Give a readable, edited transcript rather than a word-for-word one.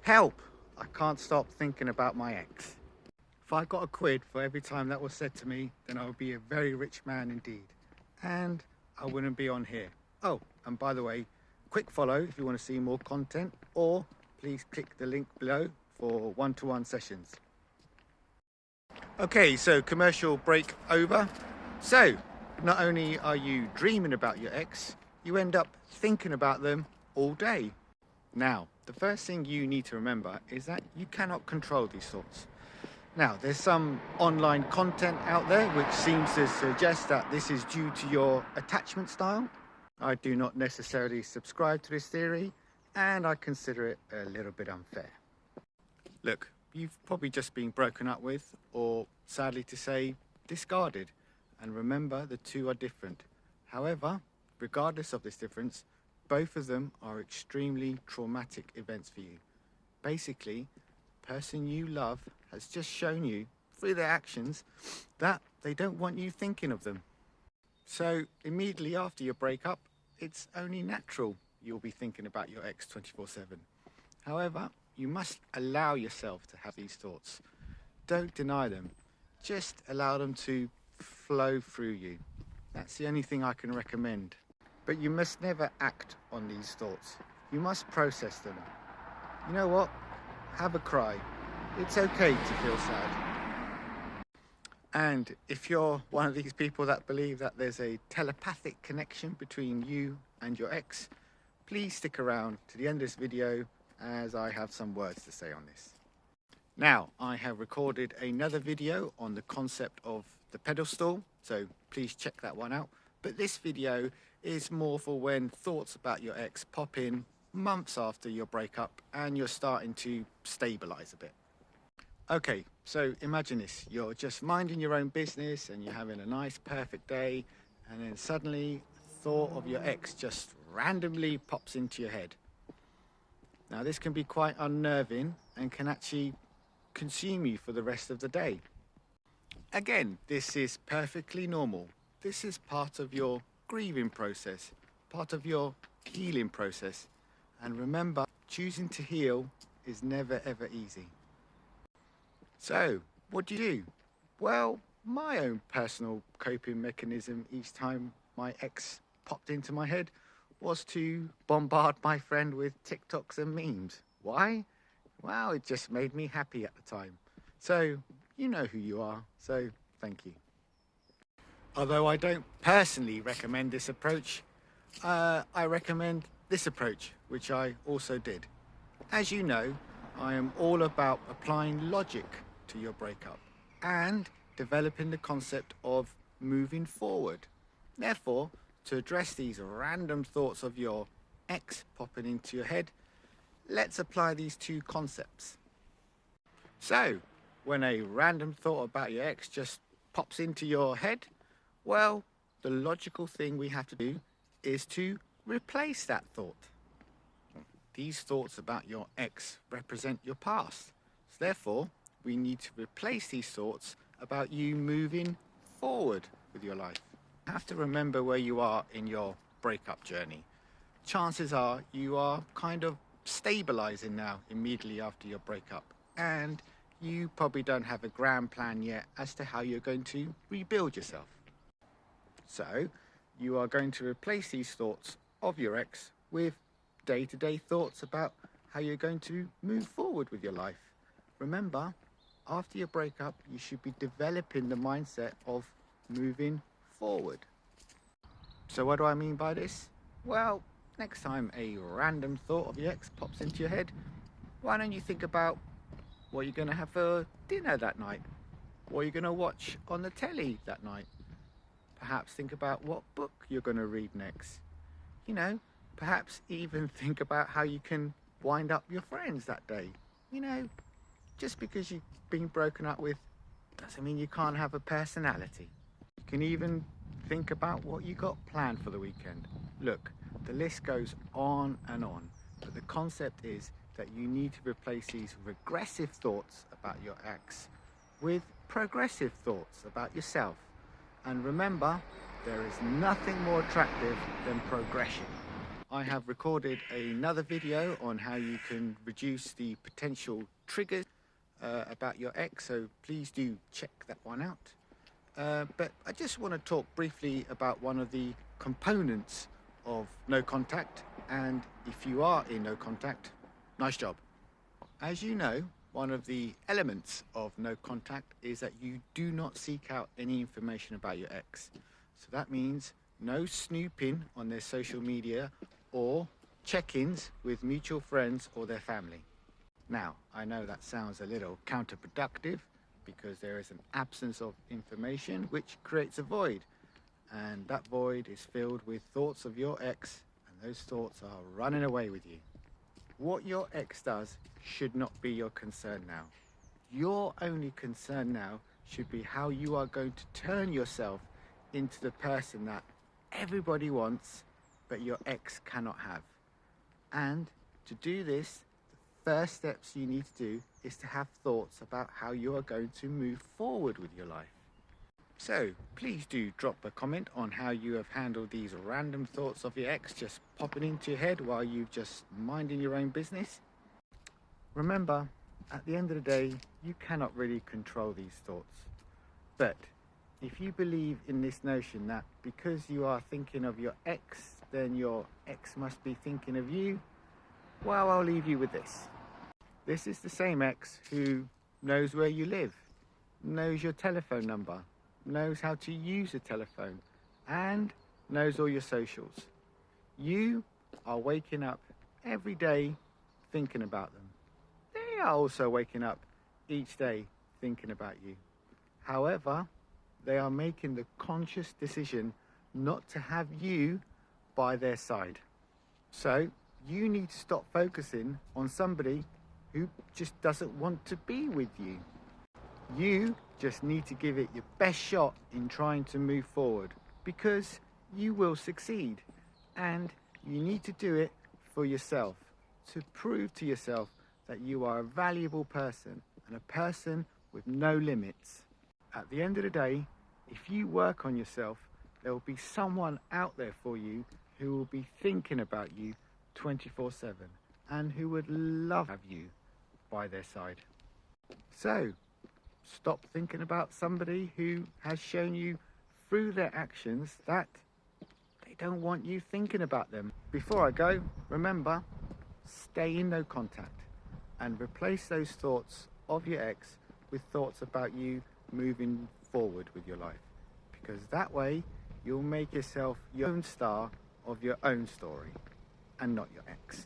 Help! I can't stop thinking about my ex. If I got a quid for every time that was said to me, then I would be a very rich man indeed. And I wouldn't be on here. Oh, and by the way, quick follow if you want to see more content, or please click the link below for one-to-one sessions. Okay, so commercial break over. So, not only are you dreaming about your ex, you end up thinking about them all day. Now, the first thing you need to remember is that you cannot control these thoughts. Now, there's some online content out there which seems to suggest that this is due to your attachment style. I do not necessarily subscribe to this theory, and I consider it a little bit unfair. Look, you've probably just been broken up with, or sadly to say, discarded. And remember, the two are different. However, regardless of this difference, both of them are extremely traumatic events for you. Basically, the person you love has just shown you, through their actions, that they don't want you thinking of them. So, immediately after your breakup, it's only natural you'll be thinking about your ex 24/7. However, you must allow yourself to have these thoughts. Don't deny them. Just allow them to flow through you. That's the only thing I can recommend. But you must never act on these thoughts. You must process them. You know what? Have a cry. It's okay to feel sad. And if you're one of these people that believe that there's a telepathic connection between you and your ex, please stick around to the end of this video, as I have some words to say on this. Now, I have recorded another video on the concept of the pedestal, so please check that one out. But this video is more for when thoughts about your ex pop in months after your breakup and you're starting to stabilize a bit. Okay, so imagine this. You're just minding your own business and you're having a nice, perfect day, and then suddenly thought of your ex just randomly pops into your head. Now, this can be quite unnerving and can actually consume you for the rest of the day. Again, this is perfectly normal. This is part of your grieving process, part of your healing process. And remember, choosing to heal is never ever easy. So, what do? Well, my own personal coping mechanism each time my ex popped into my head was to bombard my friend with TikToks and memes. Why? Well, it just made me happy at the time. So, you know who you are, so thank you. Although I don't personally recommend this approach, I recommend this approach, which I also did. As you know, I am all about applying logic to your breakup and developing the concept of moving forward. Therefore, to address these random thoughts of your ex popping into your head, let's apply these two concepts. So, when a random thought about your ex just pops into your head, well, the logical thing we have to do is to replace that thought. These thoughts about your ex represent your past. So therefore, we need to replace these thoughts about you moving forward with your life. You have to remember where you are in your breakup journey. Chances are you are kind of stabilizing now immediately after your breakup, and you probably don't have a grand plan yet as to how you're going to rebuild yourself. So you are going to replace these thoughts of your ex with day-to-day thoughts about how you're going to move forward with your life. Remember, after your breakup, you should be developing the mindset of moving forward. So what do I mean by this? Well, next time a random thought of your ex pops into your head, why don't you think about what you're going to have for dinner that night? What you're going to watch on the telly that night? Perhaps think about what book you're going to read next. You know, perhaps even think about how you can wind up your friends that day. You know, just because you've been broken up with doesn't mean you can't have a personality. You can even think about what you got planned for the weekend. Look, the list goes on and on, but the concept is that you need to replace these regressive thoughts about your ex with progressive thoughts about yourself. And remember, there is nothing more attractive than progression. I have recorded another video on how you can reduce the potential triggers about your ex, so please do check that one out. But I just want to talk briefly about one of the components of no contact, and if you are in no contact, nice job. As you know, one of the elements of no contact is that you do not seek out any information about your ex. So that means no snooping on their social media or check-ins with mutual friends or their family. Now, I know that sounds a little counterproductive because there is an absence of information which creates a void, and that void is filled with thoughts of your ex, and those thoughts are running away with you. What your ex does should not be your concern now. Your only concern now should be how you are going to turn yourself into the person that everybody wants but your ex cannot have. And to do this, the first steps you need to do is to have thoughts about how you are going to move forward with your life. So please do drop a comment on how you have handled these random thoughts of your ex just popping into your head while you're just minding your own business. Remember, at the end of the day, you cannot really control these thoughts. But if you believe in this notion that because you are thinking of your ex, then your ex must be thinking of you, well, I'll leave you with this. This is the same ex who knows where you live, knows your telephone number, knows how to use a telephone, and knows all your socials. You are waking up every day thinking about them. They are also waking up each day thinking about you. However, they are making the conscious decision not to have you by their side. So you need to stop focusing on somebody who just doesn't want to be with you. You just need to give it your best shot in trying to move forward, because you will succeed, and you need to do it for yourself, to prove to yourself that you are a valuable person and a person with no limits. At the end of the day, if you work on yourself, there will be someone out there for you who will be thinking about you 24/7 and who would love to have you by their side. So stop thinking about somebody who has shown you through their actions that they don't want you thinking about them. Before I go, remember, stay in no contact and replace those thoughts of your ex with thoughts about you moving forward with your life, because that way you'll make yourself your own star of your own story and not your ex.